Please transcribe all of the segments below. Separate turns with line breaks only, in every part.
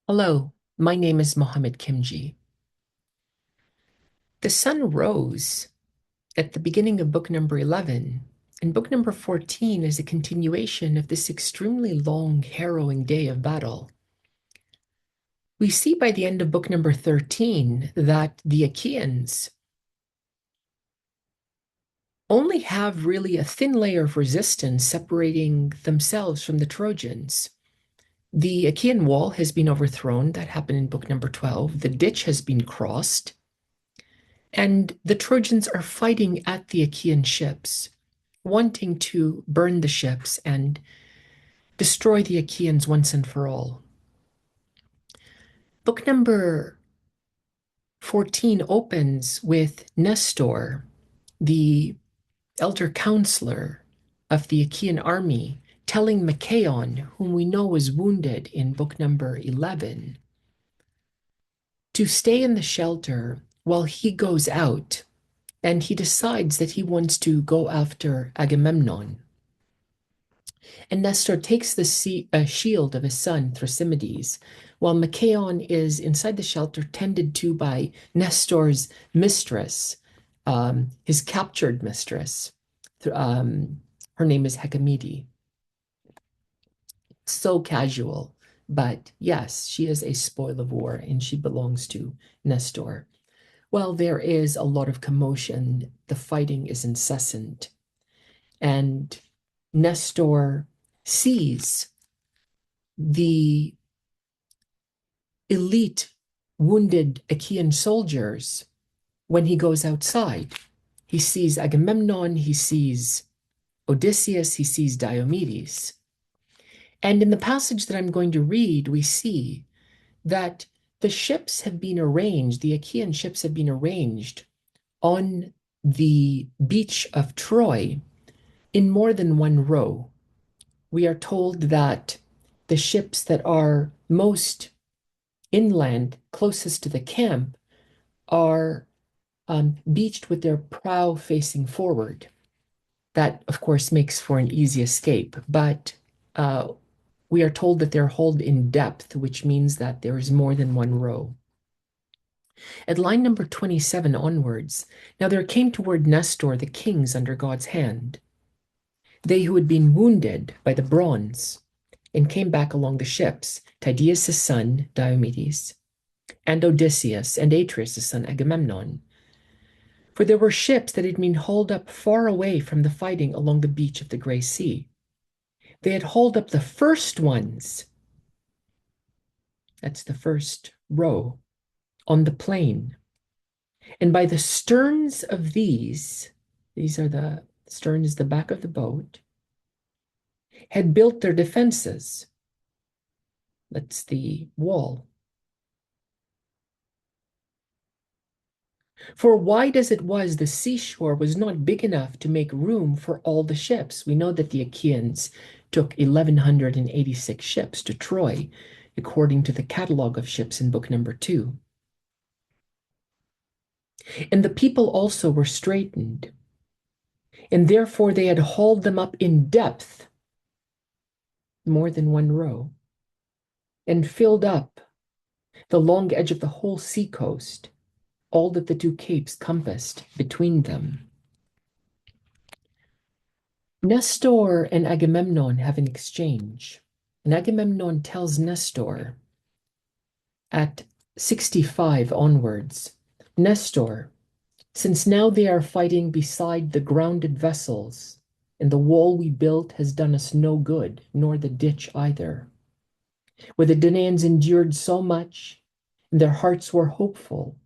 Hello, my name is Mohammed Kimji. The sun rose at the beginning of book number 11, and book number 14 is a continuation of this extremely long, harrowing day of battle. We see by the end of book number 13 that the Achaeans only have really a thin layer of resistance separating themselves from the Trojans. The Achaean wall has been overthrown. That happened in book number 12. The ditch has been crossed. And the Trojans are fighting at the Achaean ships, wanting to burn the ships and destroy the Achaeans once and for all. Book number 14 opens with Nestor, the elder counselor of the Achaean army, telling Machaon, whom we know was wounded in book number 11, to stay in the shelter while he goes out and he decides that he wants to go after Agamemnon. And Nestor takes the shield of his son, Thrasymedes, while Machaon is inside the shelter tended to by Nestor's mistress, his captured mistress. Her name is Hecamede. So casual, but yes, she is a spoil of war and she belongs to Nestor. Well, there is a lot of commotion. The fighting is incessant. And Nestor sees the elite wounded Achaean soldiers when he goes outside. He sees Agamemnon, he sees Odysseus, he sees Diomedes. And in the passage that I'm going to read, we see that the ships have been arranged, the Achaean ships have been arranged on the beach of Troy in more than one row. We are told that the ships that are most inland, closest to the camp, are beached with their prow facing forward. That, of course, makes for an easy escape, but we are told that they're hauled in depth, which means that there is more than one row. At line number 27 onwards, now there came toward Nestor the kings under God's hand, they who had been wounded by the bronze, and came back along the ships, Tydeus' son, Diomedes, and Odysseus, and Atreus' son, Agamemnon. For there were ships that had been hauled up far away from the fighting along the beach of the Gray Sea. They had hauled up the first ones, that's the first row, on the plain. And by the sterns of these are the stern is the back of the boat, had built their defenses. That's the wall. For wide as it was, the seashore was not big enough to make room for all the ships. We know that the Achaeans took 1,186 ships to Troy, according to the catalog of ships in book number 2. And the people also were straitened, and therefore they had hauled them up in depth, more than one row, and filled up the long edge of the whole sea coast, all that the two capes compassed between them. Nestor and Agamemnon have an exchange, and Agamemnon tells Nestor at 65 onwards, Nestor, since now they are fighting beside the grounded vessels, and the wall we built has done us no good, nor the ditch either. Where the Danaans endured so much, and their hearts were hopeful,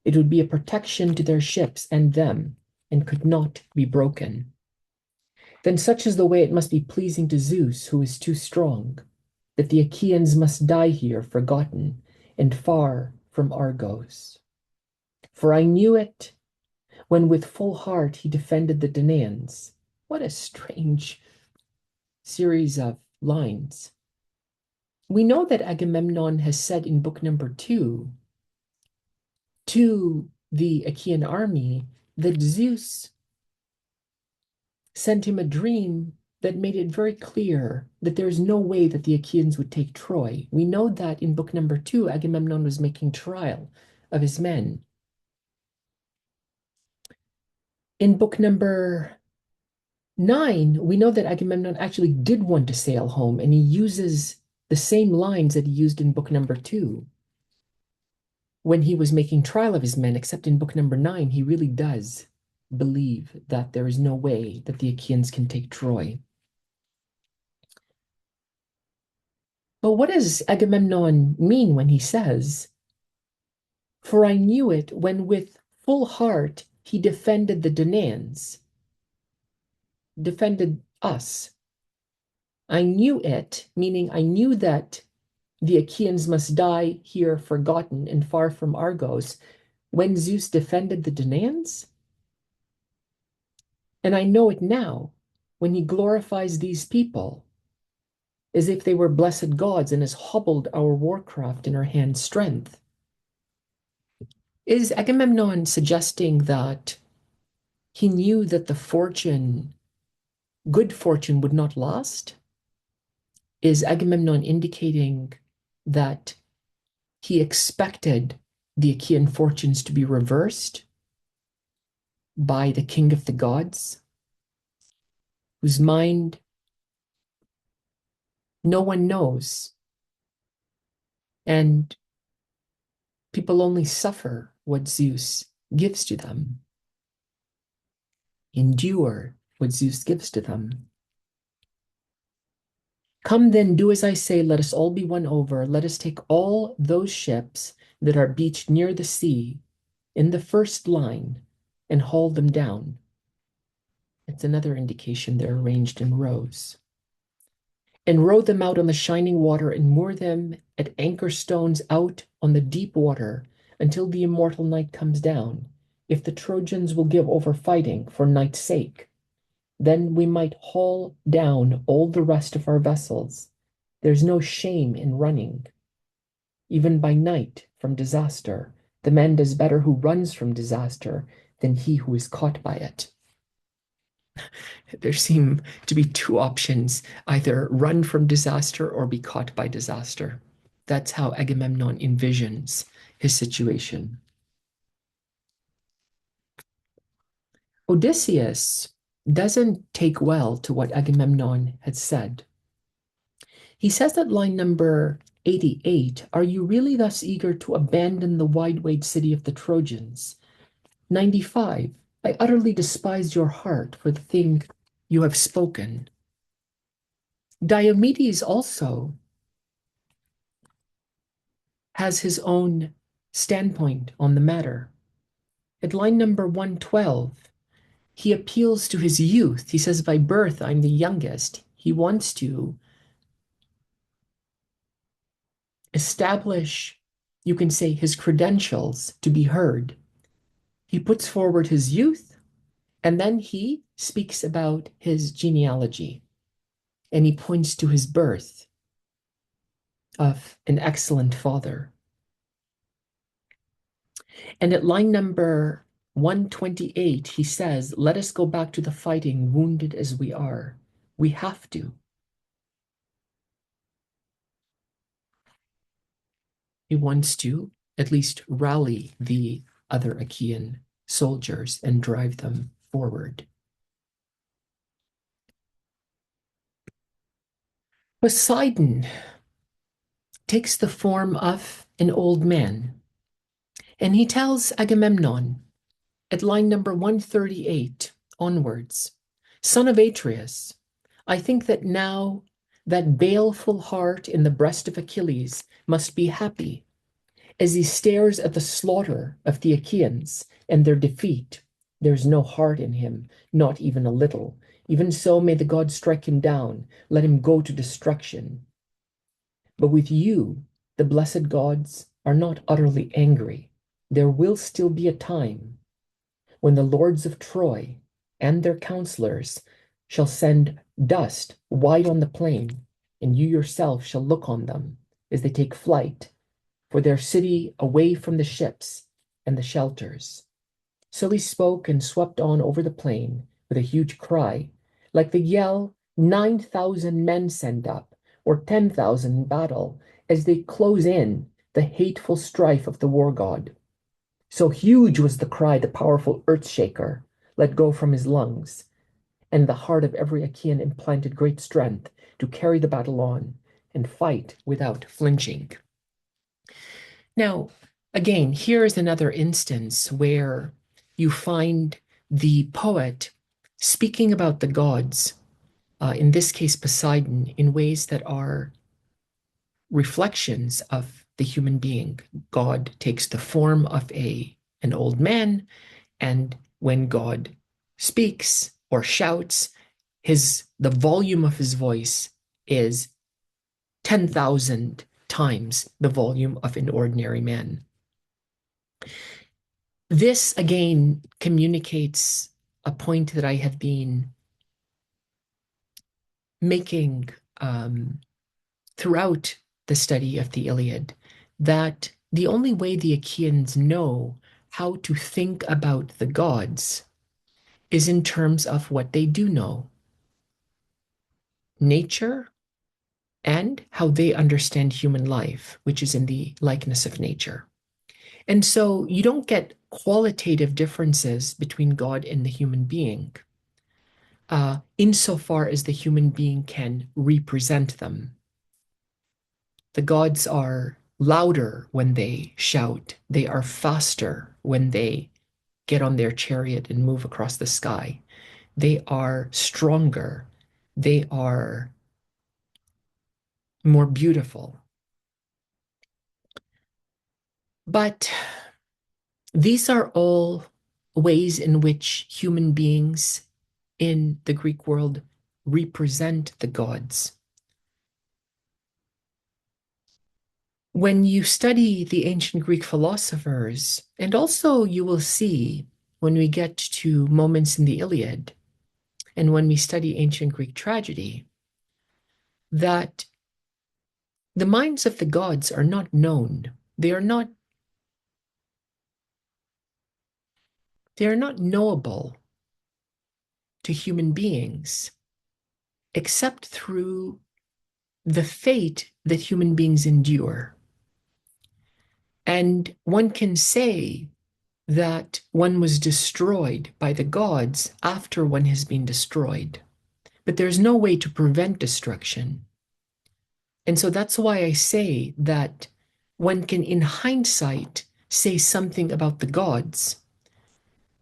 it would be a protection to their ships and them, and could not be broken. Then such is the way it must be pleasing to Zeus, who is too strong, that the Achaeans must die here forgotten, and far from Argos. For I knew it when with full heart he defended the Danaans. What a strange series of lines. We know that Agamemnon has said in book number 2 to the Achaean army that Zeus sent him a dream that made it very clear that there's no way that the Achaeans would take Troy. We know that in book number 2, Agamemnon was making trial of his men. In book number 9, we know that Agamemnon actually did want to sail home, and he uses the same lines that he used in book number 2 when he was making trial of his men, except in book number 9, he really does believe that there is no way that the Achaeans can take Troy. But what does Agamemnon mean when he says, "For I knew it when with full heart he defended the Danaans," defended us. I knew it, meaning I knew that the Achaeans must die here forgotten and far from Argos when Zeus defended the Danaans. And I know it now when he glorifies these people as if they were blessed gods and has hobbled our warcraft in our hand strength. Is Agamemnon suggesting that he knew that the good fortune would not last? Is Agamemnon indicating that he expected the Achaean fortunes to be reversed by the king of the gods, whose mind no one knows, and people only suffer what Zeus gives to them, endure what Zeus gives to them? Come then, do as I say, let us all be won over. Let us take all those ships that are beached near the sea in the first line and haul them down. It's another indication they're arranged in rows. And row them out on the shining water and moor them at anchor stones out on the deep water until the immortal night comes down. If the Trojans will give over fighting for night's sake, then we might haul down all the rest of our vessels. There's no shame in running. Even by night from disaster, the man does better who runs from disaster than he who is caught by it. There seem to be two options, either run from disaster or be caught by disaster. That's how Agamemnon envisions his situation. Odysseus doesn't take well to what Agamemnon had said. He says at line number 88, "Are you really thus eager to abandon the wide-wayed city of the Trojans?" 95, "I utterly despise your heart for the thing you have spoken." Diomedes also has his own standpoint on the matter. At line number 112, he appeals to his youth. He says, "By birth, I'm the youngest." He wants to establish, you can say, his credentials to be heard. He puts forward his youth, and then he speaks about his genealogy, and he points to his birth of an excellent father. And at line number 128, he says, "Let us go back to the fighting, wounded as we are." We have to. He wants to at least rally the other Achaean soldiers and drive them forward. Poseidon takes the form of an old man, and he tells Agamemnon at line number 138 onwards, "Son of Atreus, I think that now that baleful heart in the breast of Achilles must be happy as he stares at the slaughter of the Achaeans and their defeat. There's no heart in him, not even a little. Even so, may the gods strike him down. Let him go to destruction. But with you, the blessed gods are not utterly angry. There will still be a time when the lords of Troy and their counselors shall send dust wide on the plain, and you yourself shall look on them as they take flight for their city away from the ships and the shelters." So he spoke and swept on over the plain with a huge cry, like the yell 9,000 men send up, or 10,000 in battle, as they close in the hateful strife of the war god. So huge was the cry the powerful earth shaker let go from his lungs, and the heart of every Achaean implanted great strength to carry the battle on and fight without flinching. Now, again, here is another instance where you find the poet speaking about the gods, in this case Poseidon, in ways that are reflections of the human being. God takes the form of an old man, and when God speaks or shouts, the volume of his voice is 10,000 times the volume of an ordinary man. This again communicates a point that I have been making throughout the study of the Iliad, that the only way the Achaeans know how to think about the gods is in terms of what they do know: nature and how they understand human life, which is in the likeness of nature. And so you don't get qualitative differences between God and the human being, insofar as the human being can represent them. The gods are louder when they shout, they are faster when they get on their chariot and move across the sky, they are stronger, they are more beautiful. But these are all ways in which human beings in the Greek world represent the gods. When you study the ancient Greek philosophers, and also you will see when we get to moments in the Iliad, and when we study ancient Greek tragedy, that the minds of the gods are not known. They are not knowable to human beings except through the fate that human beings endure. And one can say that one was destroyed by the gods after one has been destroyed, but there's no way to prevent destruction. And so that's why I say that one can, in hindsight, say something about the gods,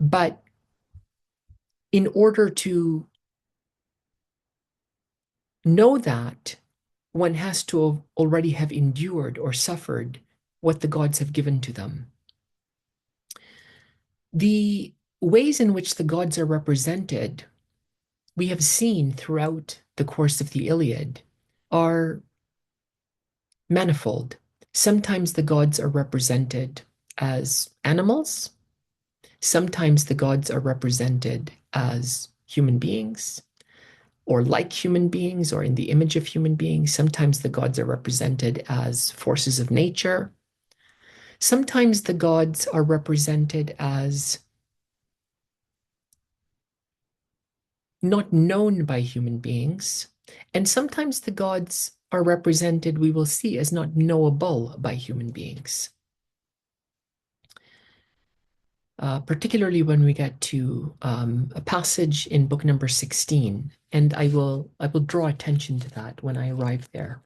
but in order to know that, one has to already have endured or suffered what the gods have given to them. The ways in which the gods are represented, we have seen throughout the course of the Iliad, are manifold. Sometimes the gods are represented as animals. Sometimes the gods are represented as human beings, or like human beings, or in the image of human beings. Sometimes the gods are represented as forces of nature. Sometimes the gods are represented as not known by human beings. And sometimes the gods are represented, we will see, as not knowable by human beings. Particularly when we get to a passage in book number 16, and I will draw attention to that when I arrive there.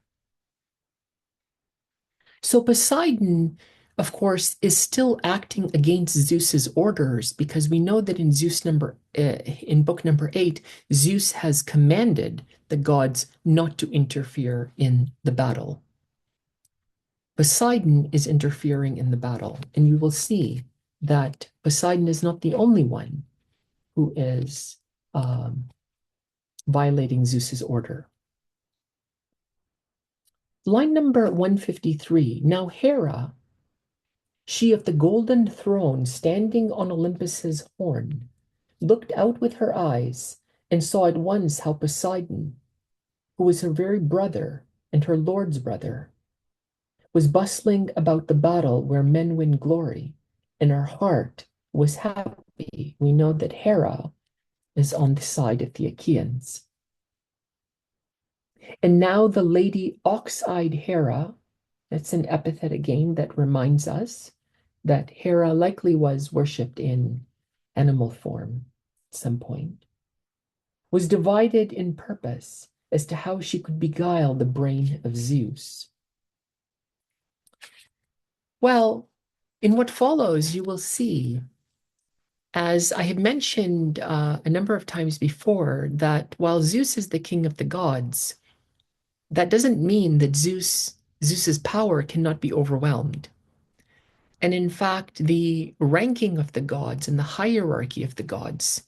So Poseidon, of course, is still acting against Zeus's orders, because we know that in book number 8, Zeus has commanded the gods not to interfere in the battle. Poseidon is interfering in the battle, and you will see that Poseidon is not the only one who is violating Zeus's order. Line number 153. Now Hera, she of the golden throne standing on Olympus's horn, looked out with her eyes and saw at once how Poseidon, who was her very brother and her lord's brother, was bustling about the battle where men win glory, and her heart was happy. We know that Hera is on the side of the Achaeans. And now the lady ox-eyed Hera, that's an epithet again that reminds us that Hera likely was worshipped in animal form at some point, was divided in purpose as to how she could beguile the brain of Zeus. Well, in what follows, you will see, as I have mentioned a number of times before, that while Zeus is the king of the gods, that doesn't mean that Zeus's power cannot be overwhelmed. And in fact, the ranking of the gods and the hierarchy of the gods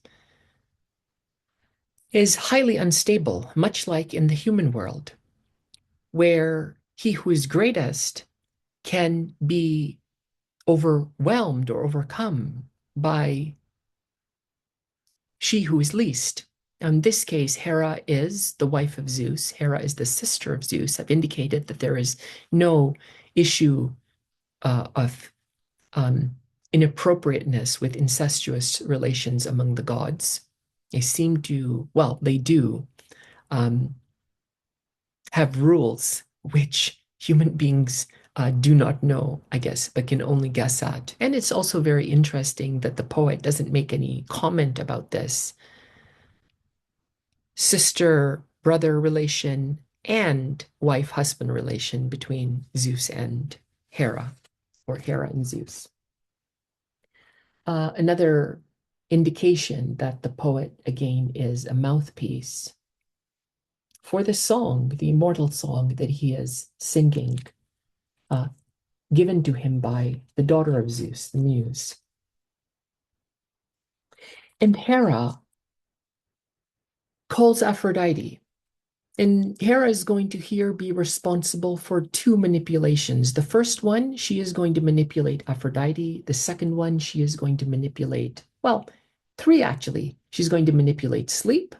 is highly unstable, much like in the human world, where he who is greatest can be overwhelmed or overcome by she who is least. Now, in this case, Hera is the wife of Zeus. Hera is the sister of Zeus. I've indicated that there is no issue of inappropriateness with incestuous relations among the gods. They seem to, well, they do have rules which human beings do not know, I guess, but can only guess at. And it's also very interesting that the poet doesn't make any comment about this sister-brother relation and wife-husband relation between Zeus and Hera, or Hera and Zeus. Another indication that the poet, again, is a mouthpiece for the song, the immortal song that he is singing, given to him by the daughter of Zeus, the muse. And Hera calls Aphrodite. And Hera is going to here be responsible for two manipulations. The first one, she is going to manipulate Aphrodite. The second one, she is going to manipulate, well, three actually. She's going to manipulate sleep.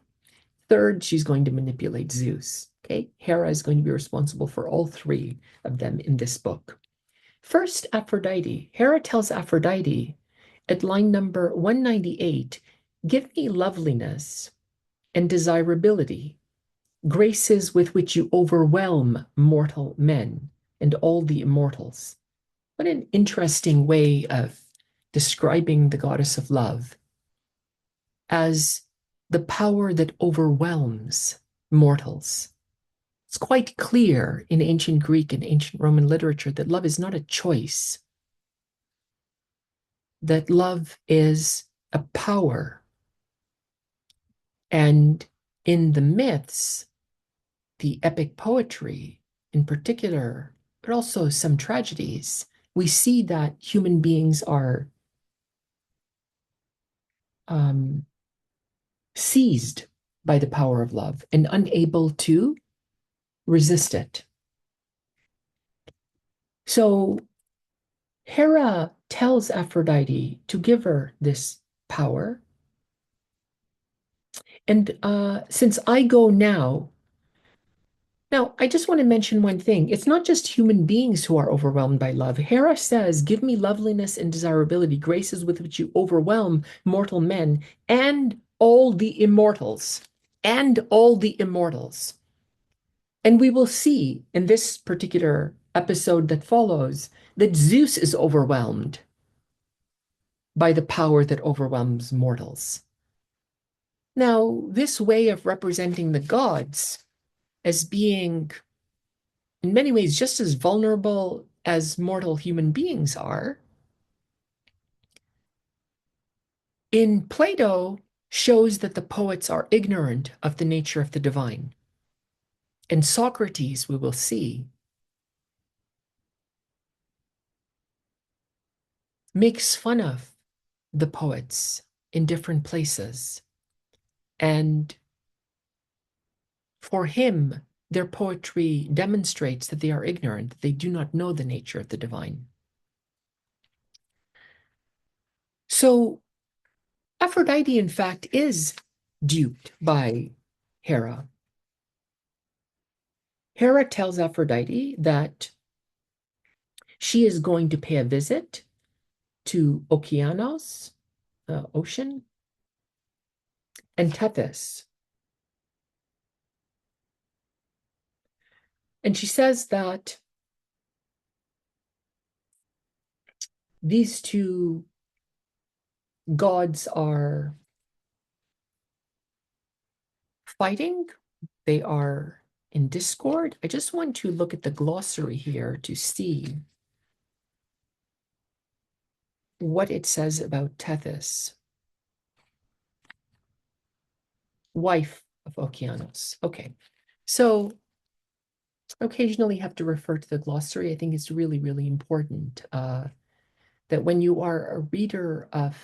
Third, she's going to manipulate Zeus. Okay, Hera is going to be responsible for all three of them in this book. First, Aphrodite. Hera tells Aphrodite at line number 198, give me loveliness and desirability, graces with which you overwhelm mortal men and all the immortals. What an interesting way of describing the goddess of love as the power that overwhelms mortals. It's quite clear in ancient Greek and ancient Roman literature that love is not a choice, that love is a power. And in the myths, the epic poetry in particular, but also some tragedies, we see that human beings are seized by the power of love and unable to resist it. So Hera tells Aphrodite to give her this power. And since I go now, I just want to mention one thing. It's not just human beings who are overwhelmed by love. Hera says, give me loveliness and desirability, graces with which you overwhelm mortal men and all the immortals. And all the immortals. And we will see in this particular episode that follows that Zeus is overwhelmed by the power that overwhelms mortals. Now, this way of representing the gods as being, in many ways, just as vulnerable as mortal human beings are, in Plato shows that the poets are ignorant of the nature of the divine. And Socrates, we will see, makes fun of the poets in different places. And for him, their poetry demonstrates that they are ignorant, that they do not know the nature of the divine. So Aphrodite, in fact, is duped by Hera. Hera tells Aphrodite that she is going to pay a visit to Okeanos, ocean, and Tethys. And she says that these two gods are fighting. They are in discord. I just want to look at the glossary here to see what it says about Tethys, wife of Okeanos. Okay, so occasionally have to refer to the glossary. I think it's really, really important that when you are a reader of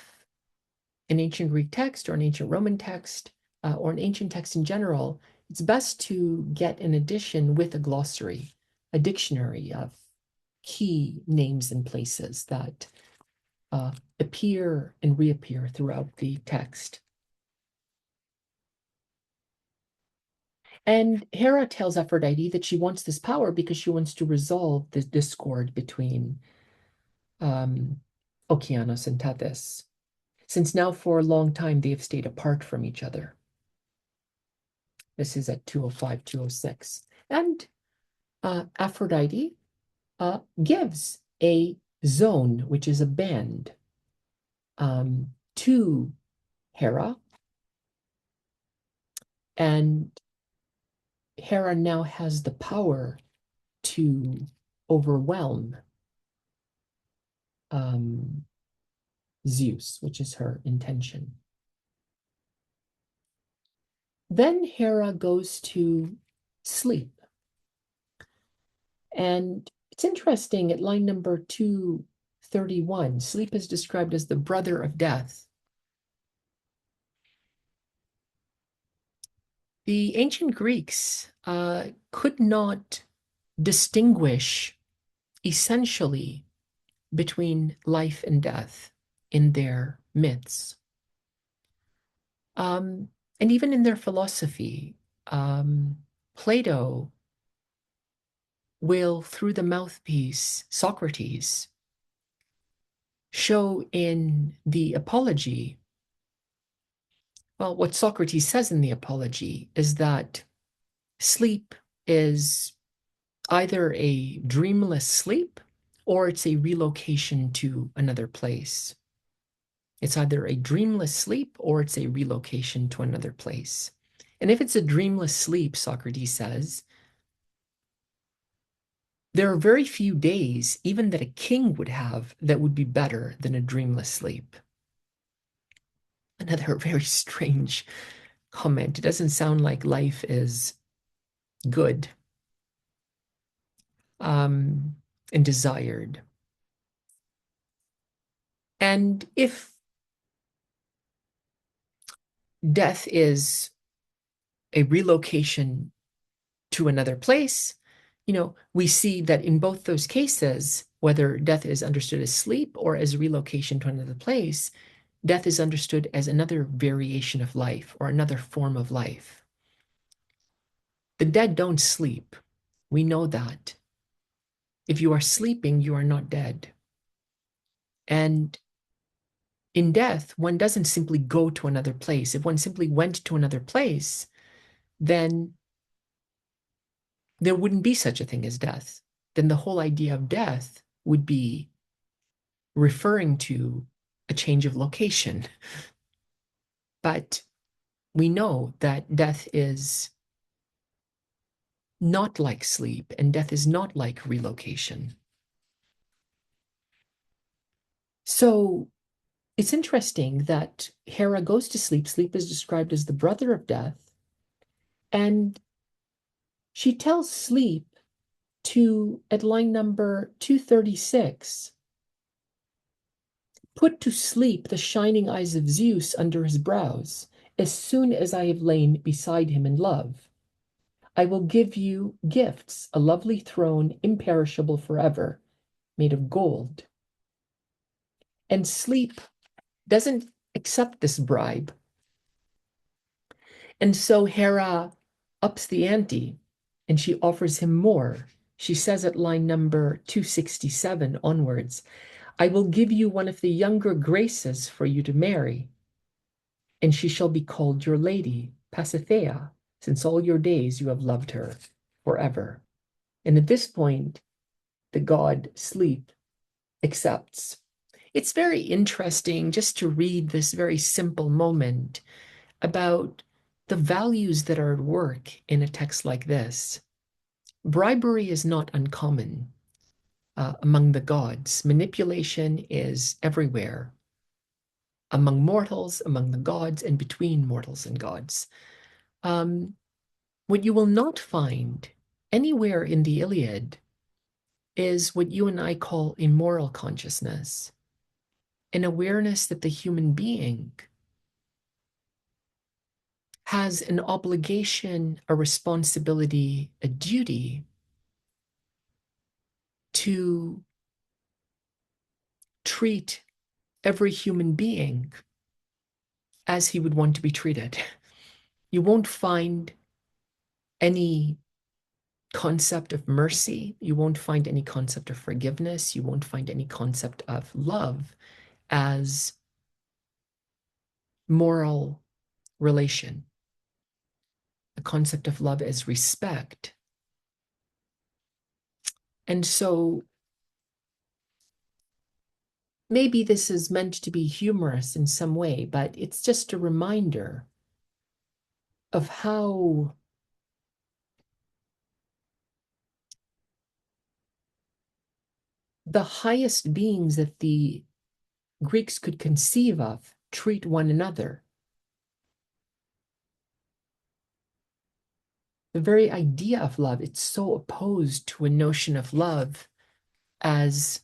an ancient Greek text or an ancient Roman text or an ancient text in general, it's best to get an edition with a glossary, a dictionary of key names and places that appear and reappear throughout the text. And Hera tells Aphrodite that she wants this power because she wants to resolve the discord between Okeanos and Tethys, since now for a long time they have stayed apart from each other. This is at 205, 206. And Aphrodite gives a zone, which is a band, to Hera. And Hera now has the power to overwhelm Zeus, which is her intention. Then Hera goes to sleep. And it's interesting, at line number 231, sleep is described as the brother of death. The ancient Greeks could not distinguish essentially between life and death in their myths. And even in their philosophy, Plato will, through the mouthpiece, Socrates, show in the Apology, well, what Socrates says in the Apology is that sleep is either a dreamless sleep or it's a relocation to another place. It's either a dreamless sleep or it's a relocation to another place. And if it's a dreamless sleep, Socrates says, there are very few days, even that a king would have, that would be better than a dreamless sleep. Another very strange comment. It doesn't sound like life is good and desired. And if death is a relocation to another place, we see that in both those cases, whether death is understood as sleep or as relocation to another place, death is understood as another variation of life or another form of life. The dead don't sleep. We know that. If you are sleeping, you are not dead. And in death, one doesn't simply go to another place. If one simply went to another place, then there wouldn't be such a thing as death. Then the whole idea of death would be referring to a change of location. But we know that death is not like sleep, and death is not like relocation. So it's interesting that Hera goes to sleep. Sleep is described as the brother of death. And she tells sleep to, at line number 236, put to sleep the shining eyes of Zeus under his brows, as soon as I have lain beside him in love. I will give you gifts, a lovely throne, imperishable forever, made of gold. And sleep doesn't accept this bribe. And so Hera ups the ante and she offers him more. She says at line number 267 onwards, I will give you one of the younger graces for you to marry, and she shall be called your lady, Pasithea, since all your days you have loved her forever. And at this point, the god Sleep accepts. It's very interesting just to read this very simple moment about the values that are at work in a text like this. Bribery is not uncommon among the gods. Manipulation is everywhere, among mortals, among the gods, and between mortals and gods. What you will not find anywhere in the Iliad is what you and I call a moral consciousness, an awareness that the human being has an obligation, a responsibility, a duty to treat every human being as he would want to be treated. You won't find any concept of mercy. You won't find any concept of forgiveness. You won't find any concept of love as moral relation. The concept of love as respect. And so maybe this is meant to be humorous in some way, but it's just a reminder of how the highest beings that the Greeks could conceive of treat one another. The very idea of love, it's so opposed to a notion of love as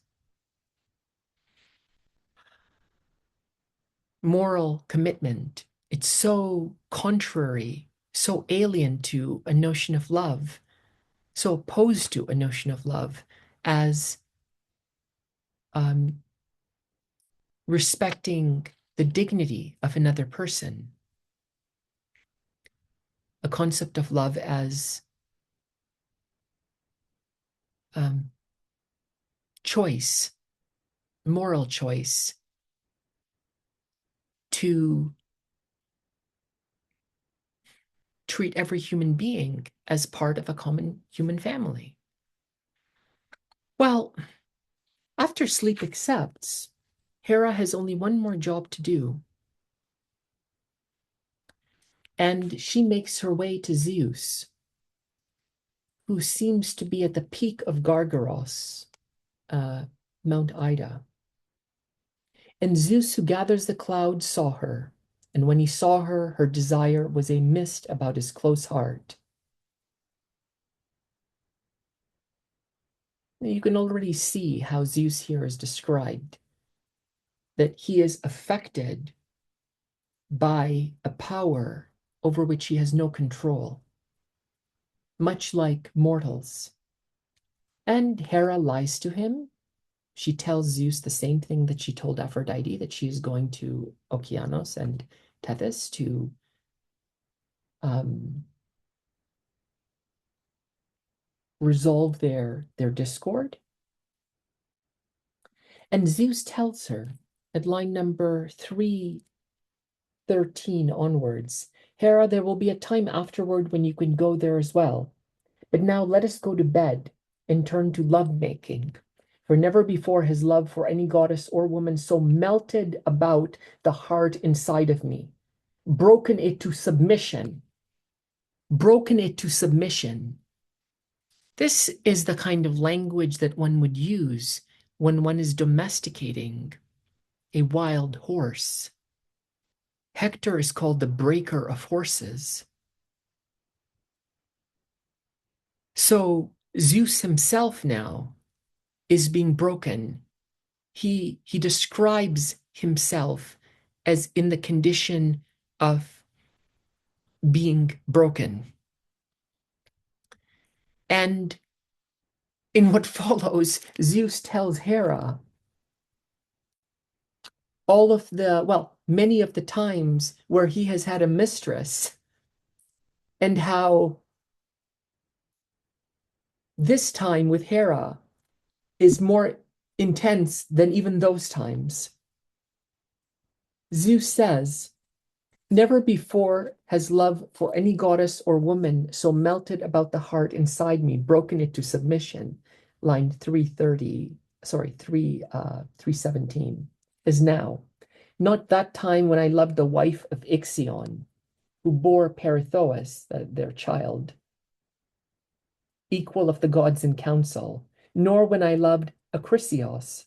moral commitment. It's so contrary, so alien to a notion of love, so opposed to a notion of love as respecting the dignity of another person, a concept of love as choice, moral choice to treat every human being as part of a common human family. Well, after Sleep accepts, Hera has only one more job to do. And she makes her way to Zeus, who seems to be at the peak of Gargaros, Mount Ida. And Zeus, who gathers the clouds, saw her. And when he saw her, her desire was a mist about his close heart. You can already see how Zeus here is described, that he is affected by a power over which he has no control, much like mortals. And Hera lies to him. She tells Zeus the same thing that she told Aphrodite, that she is going to Okeanos and Tethys to resolve their discord. And Zeus tells her at line number 313 onwards, Hera, there will be a time afterward when you can go there as well. But now let us go to bed and turn to love-making. For never before has love for any goddess or woman so melted about the heart inside of me, broken it to submission. Broken it to submission. This is the kind of language that one would use when one is domesticating a wild horse. Hector is called the breaker of horses. So Zeus himself now is being broken. He describes himself as in the condition of being broken. And in what follows, Zeus tells Hera all of the, well, many of the times where he has had a mistress and how this time with Hera is more intense than even those times. Zeus says, Never before has love for any goddess or woman so melted about the heart inside me, broken it to submission. Line 330, sorry, 317, is now. Not that time when I loved the wife of Ixion, who bore Perithous, their child, equal of the gods in counsel, nor when I loved Acrisios's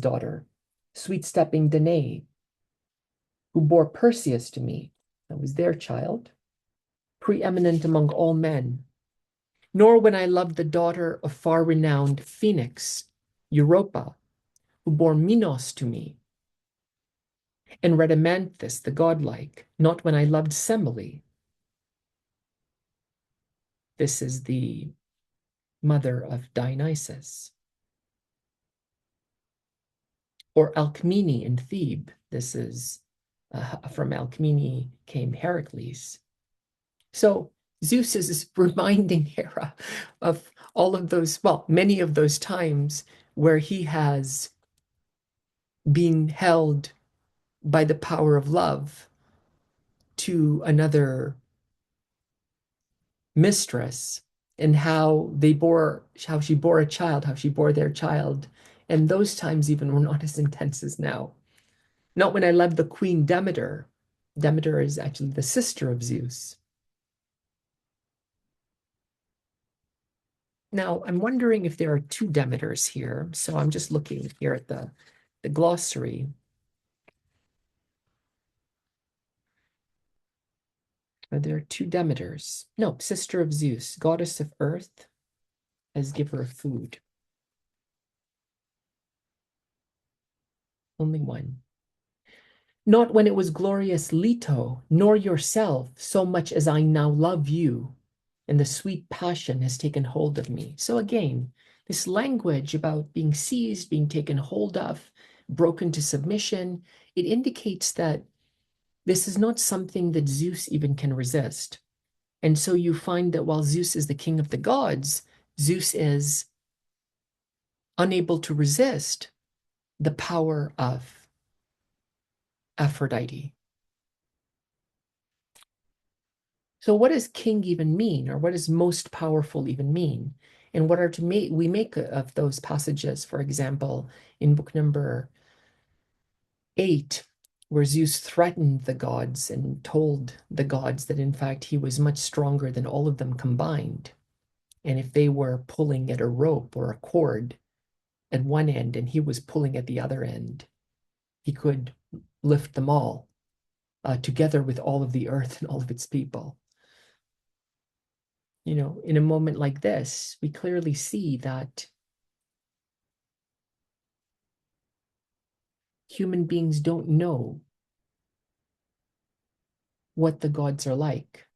daughter, sweet-stepping Danae, who bore Perseus to me, that was their child, preeminent among all men, nor when I loved the daughter of far-renowned Phoenix, Europa, who bore Minos to me, and Rhadamanthus the godlike, not when I loved Semele. This is the mother of Dionysus. Or Alcmene in Thebe. This is from Alcmene came Heracles. So Zeus is reminding Hera of all of those, well, many of those times where he has been held by the power of love to another mistress, and how she bore a child, how she bore their child. And those times even were not as intense as now. Not when I loved the queen Demeter. Demeter is actually the sister of Zeus. Now, I'm wondering if there are two Demeters here. So I'm just looking here at the glossary. Are there two Demeters? No, sister of Zeus, goddess of earth, as giver of food. Only one. Not when it was glorious Leto, nor yourself, so much as I now love you, and the sweet passion has taken hold of me. So again, this language about being seized, being taken hold of, broken to submission, it indicates that this is not something that Zeus even can resist. And so you find that while Zeus is the king of the gods, Zeus is unable to resist the power of Aphrodite. So what does king even mean, or what does most powerful even mean? And what are we make of those passages, for example, in book number 8, where Zeus threatened the gods and told the gods that in fact he was much stronger than all of them combined. And if they were pulling at a rope or a cord at one end and he was pulling at the other end, he could lift them all together with all of the earth and all of its people. You know, in a moment like this, we clearly see that human beings don't know what the gods are like.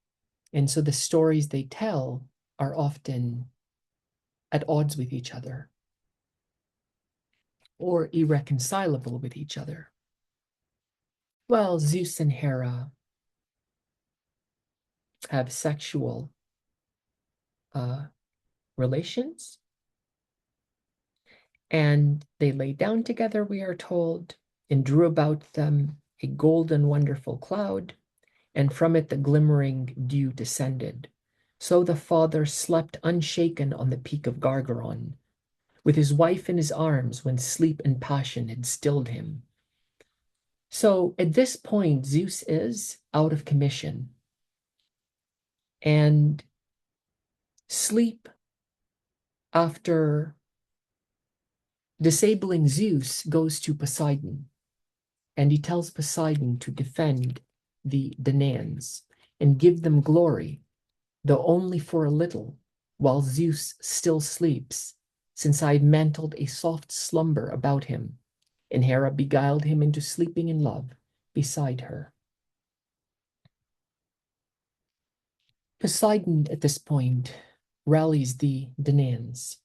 And so the stories they tell are often at odds with each other or irreconcilable with each other. Well, Zeus and Hera have sexual relations, and they lay down together, we are told, and drew about them a golden, wonderful cloud, and from it the glimmering dew descended. So the father slept unshaken on the peak of Gargaron, with his wife in his arms when sleep and passion had stilled him. So at this point, Zeus is out of commission, and sleep, after disabling Zeus, goes to Poseidon, and he tells Poseidon to defend the Danaans and give them glory, though only for a little, while Zeus still sleeps, since I had mantled a soft slumber about him, and Hera beguiled him into sleeping in love beside her. Poseidon, at this point, rallies the Danaans.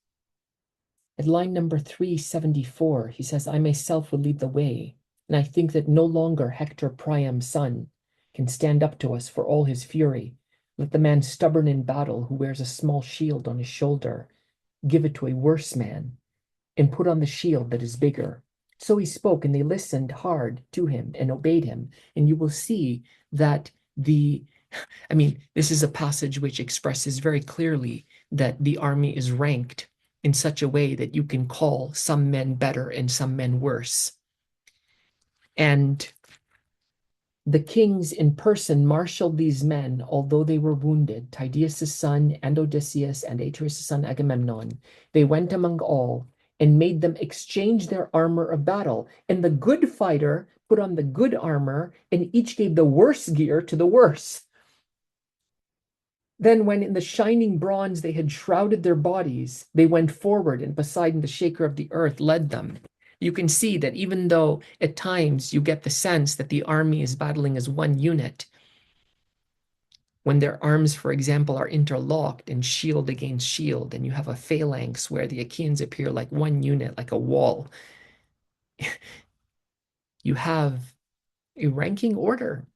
At line number 374, he says, I myself will lead the way, and I think that no longer Hector Priam's son can stand up to us for all his fury. Let the man stubborn in battle who wears a small shield on his shoulder give it to a worse man, and put on the shield that is bigger. So he spoke, and they listened hard to him and obeyed him. And you will see that this is a passage which expresses very clearly that the army is ranked in such a way that you can call some men better and some men worse. And the kings in person marshaled these men, although they were wounded, Tydeus' son, and Odysseus, and Atreus' son Agamemnon. They went among all and made them exchange their armor of battle. And the good fighter put on the good armor, and each gave the worse gear to the worse. Then, when in the shining bronze they had shrouded their bodies, they went forward, and Poseidon, the shaker of the earth, led them. You can see that even though at times you get the sense that the army is battling as one unit, when their arms, for example, are interlocked and shield against shield, and you have a phalanx where the Achaeans appear like one unit, like a wall, you have a ranking order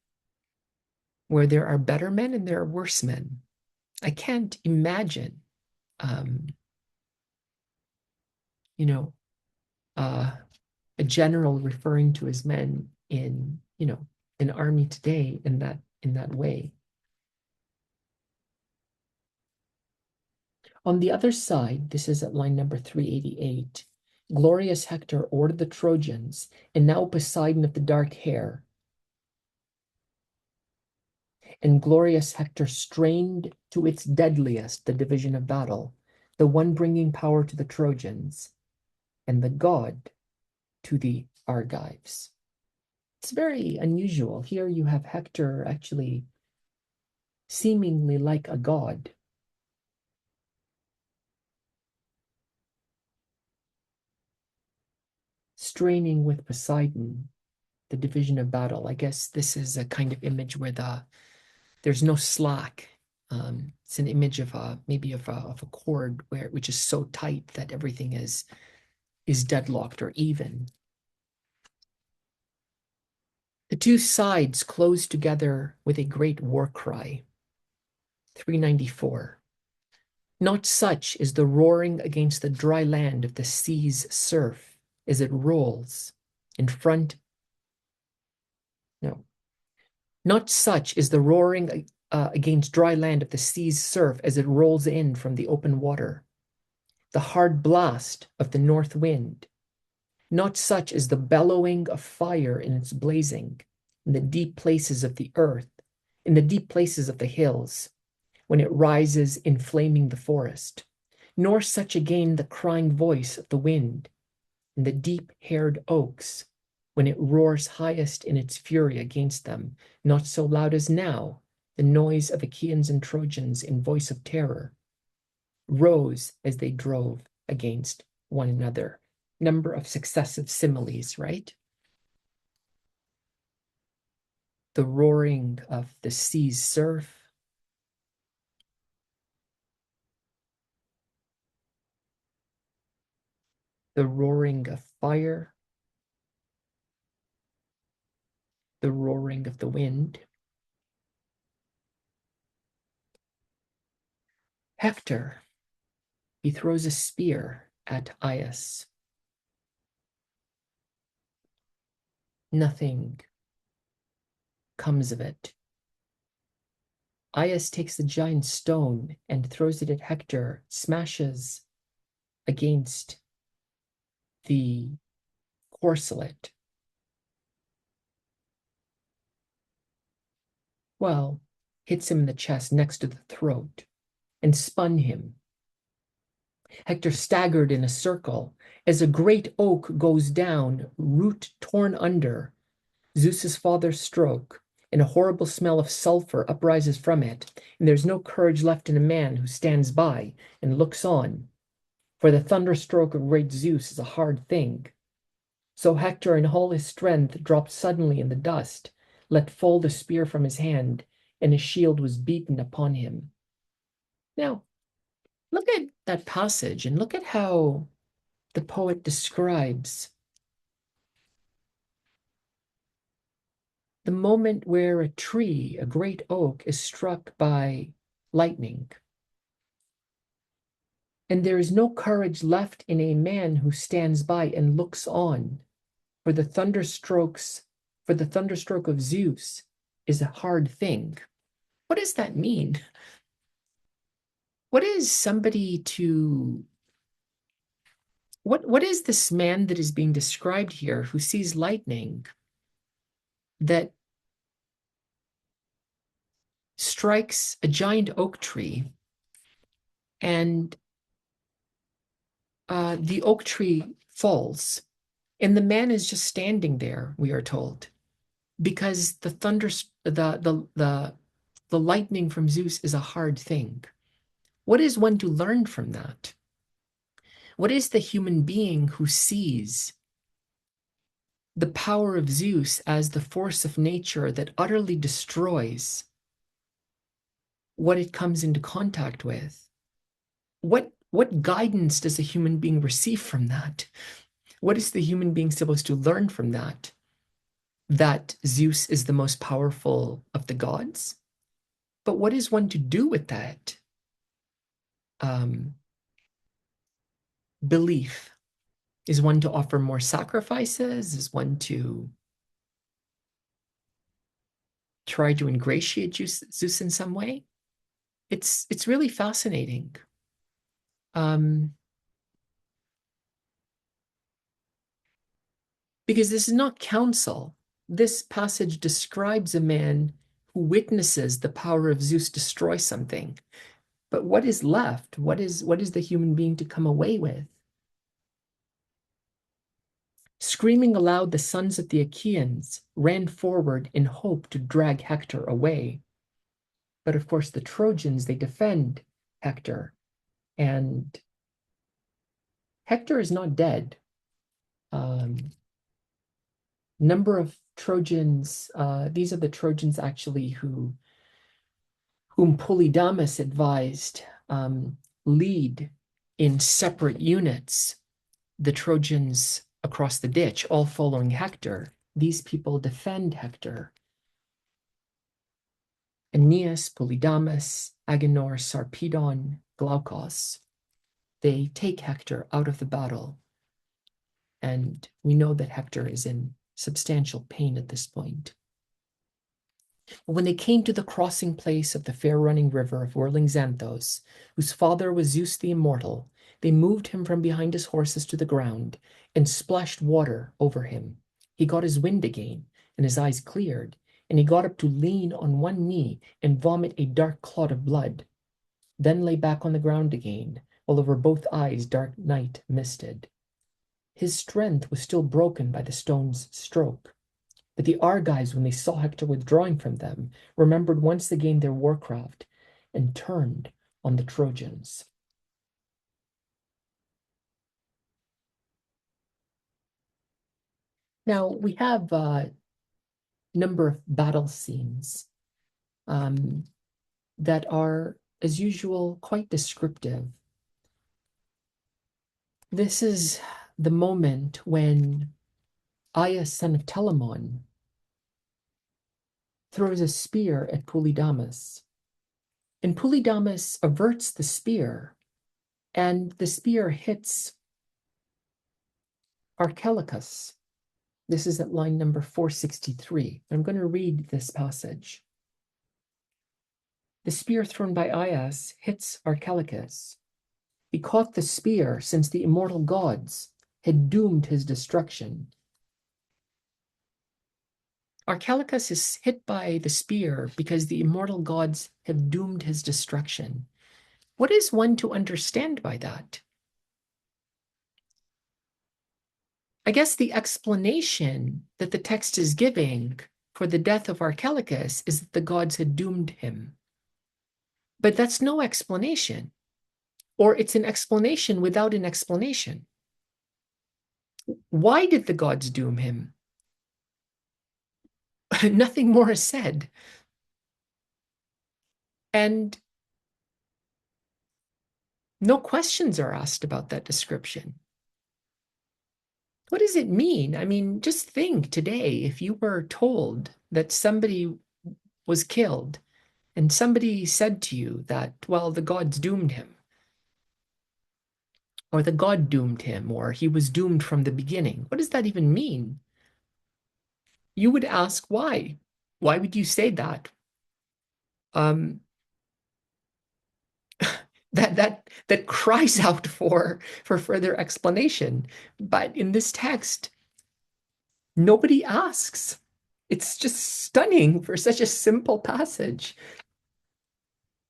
where there are better men and there are worse men. I can't imagine, a general referring to his men in, an army today in that way. On the other side, this is at line number 388, glorious Hector ordered the Trojans, and now Poseidon of the dark hair, and glorious Hector strained to its deadliest the division of battle, the one bringing power to the Trojans, and the god to the Argives. It's very unusual. Here you have Hector actually seemingly like a god. Straining with Poseidon, the division of battle. I guess this is a kind of image where there's no slack. It's an image of maybe of a cord which is so tight that everything is deadlocked or even. The two sides close together with a great war cry. 394. Not such is the roaring against the dry land of the sea's surf as it rolls in front. No. Not such is the roaring against dry land of the sea's surf as it rolls in from the open water, the hard blast of the north wind. Not such is the bellowing of fire in its blazing, in the deep places of the earth, in the deep places of the hills, when it rises inflaming the forest, nor such again the crying voice of the wind, in the deep-haired oaks, when it roars highest in its fury against them, not so loud as now, the noise of Achaeans and Trojans in voice of terror, rose as they drove against one another. Number of successive similes, right? The roaring of the sea's surf, the roaring of fire, the roaring of the wind. Hector, he throws a spear at Aias. Nothing comes of it. Aias takes the giant stone and throws it at Hector, smashes against the corselet. Well, hits him in the chest next to the throat and spun him. Hector staggered in a circle as a great oak goes down, root torn under. Zeus's father's stroke, and a horrible smell of sulfur uprises from it, and there's no courage left in a man who stands by and looks on. For the thunderstroke of great Zeus is a hard thing. So Hector, in all his strength, dropped suddenly in the dust, let fall the spear from his hand, and his shield was beaten upon him. Now, look at that passage and look at how the poet describes the moment where a tree, a great oak, is struck by lightning. And there is no courage left in a man who stands by and looks on. for the thunderstrokes, for the thunderstroke of Zeus is a hard thing. What does that mean? What is somebody to what is this man that is being described here who sees lightning that strikes a giant oak tree, and the oak tree falls, and the man is just standing there, we are told, because the lightning from Zeus is a hard thing. What is one to learn from that? What is the human being who sees the power of Zeus as the force of nature that utterly destroys what it comes into contact with? What guidance does a human being receive from that? What is the human being supposed to learn from that? That Zeus is the most powerful of the gods? But what is one to do with that belief? Is one to offer more sacrifices? Is one to try to ingratiate Zeus in some way? It's really fascinating. Because this is not counsel. This passage describes a man who witnesses the power of Zeus destroy something. But what is left? What is the human being to come away with? Screaming aloud, the sons of the Achaeans ran forward in hope to drag Hector away. But of course, the Trojans, they defend Hector. And Hector is not dead. Number of Trojans, these are the Trojans actually whom Polydamas advised lead in separate units the Trojans across the ditch, all following Hector. These people defend Hector. Aeneas, Polydamas, Agenor, Sarpedon, Glaucus. They take Hector out of the battle. And we know that Hector is in substantial pain at this point. When they came to the crossing place of the fair running river of whirling Xanthos, whose father was Zeus the immortal, they moved him from behind his horses to the ground and splashed water over him. He got his wind again, and his eyes cleared, and he got up to lean on one knee and vomit a dark clot of blood, then lay back on the ground again, while over both eyes dark night misted. His strength was still broken by the stone's stroke. But the Argives, when they saw Hector withdrawing from them, remembered once again their warcraft and turned on the Trojans. Now, we have a number of battle scenes that are, as usual, quite descriptive. This is the moment when Aias, son of Telamon, throws a spear at Polydamas. And Polydamas averts the spear, and the spear hits Archelicus. This is at line number 463. I'm going to read this passage. The spear thrown by Aias hits Archelicus. He caught the spear since the immortal gods had doomed his destruction. Archelicus is hit by the spear because the immortal gods have doomed his destruction. What is one to understand by that? I guess the explanation that the text is giving for the death of Archelicus is that the gods had doomed him. But that's no explanation, or it's an explanation without an explanation. Why did the gods doom him? Nothing more is said. And no questions are asked about that description. What does it mean? I mean, just think today, if you were told that somebody was killed and somebody said to you that, well, the gods doomed him, or the god doomed him, or he was doomed from the beginning. What does that even mean? You would ask why? Why would you say that? Um, that cries out for further explanation. But in this text, nobody asks. It's just stunning for such a simple passage.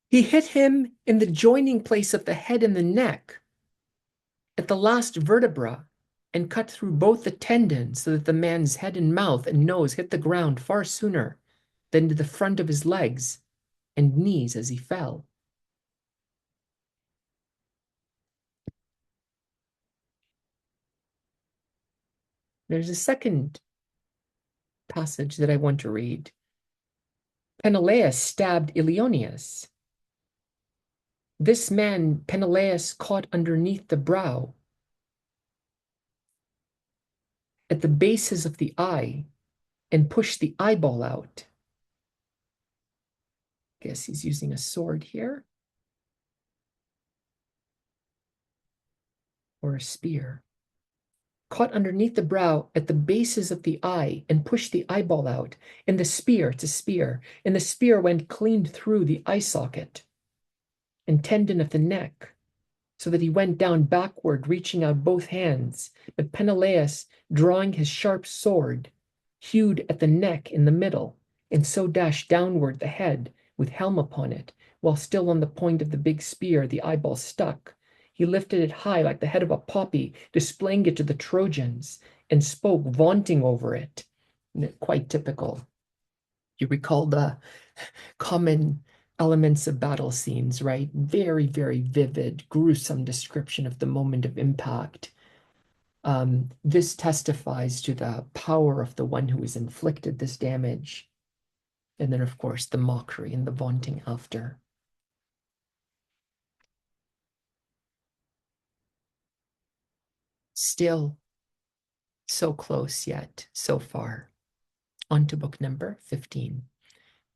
He hit him in the joining place of the head and the neck, at the last vertebra, and cut through both the tendons so that the man's head and mouth and nose hit the ground far sooner than to the front of his legs and knees as he fell. There's a second passage that I want to read. Peneleus stabbed Ilioneus. This man Peneleus caught underneath the brow, at the bases of the eye, and pushed the eyeball out. Guess he's using a sword here. Or a spear. Caught underneath the brow at the bases of the eye and pushed the eyeball out. And the spear, it's a spear, and the spear went clean through the eye socket and tendon of the neck, so that he went down backward, reaching out both hands. But Peneleus, drawing his sharp sword, hewed at the neck in the middle, and so dashed downward the head with helm upon it, while still on the point of the big spear the eyeball stuck. He lifted it high like the head of a poppy, displaying it to the Trojans, and spoke, vaunting over it. Quite typical. You recall the common elements of battle scenes, right? Very, very vivid, gruesome description of the moment of impact. This testifies to the power of the one who has inflicted this damage. And then, of course, the mockery and the vaunting after. Still so close yet so far. On to book number 15.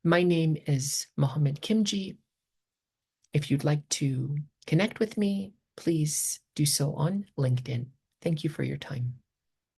My name is Mohammed Kimji. If you'd like to connect with me, please do so on LinkedIn. Thank you for your time.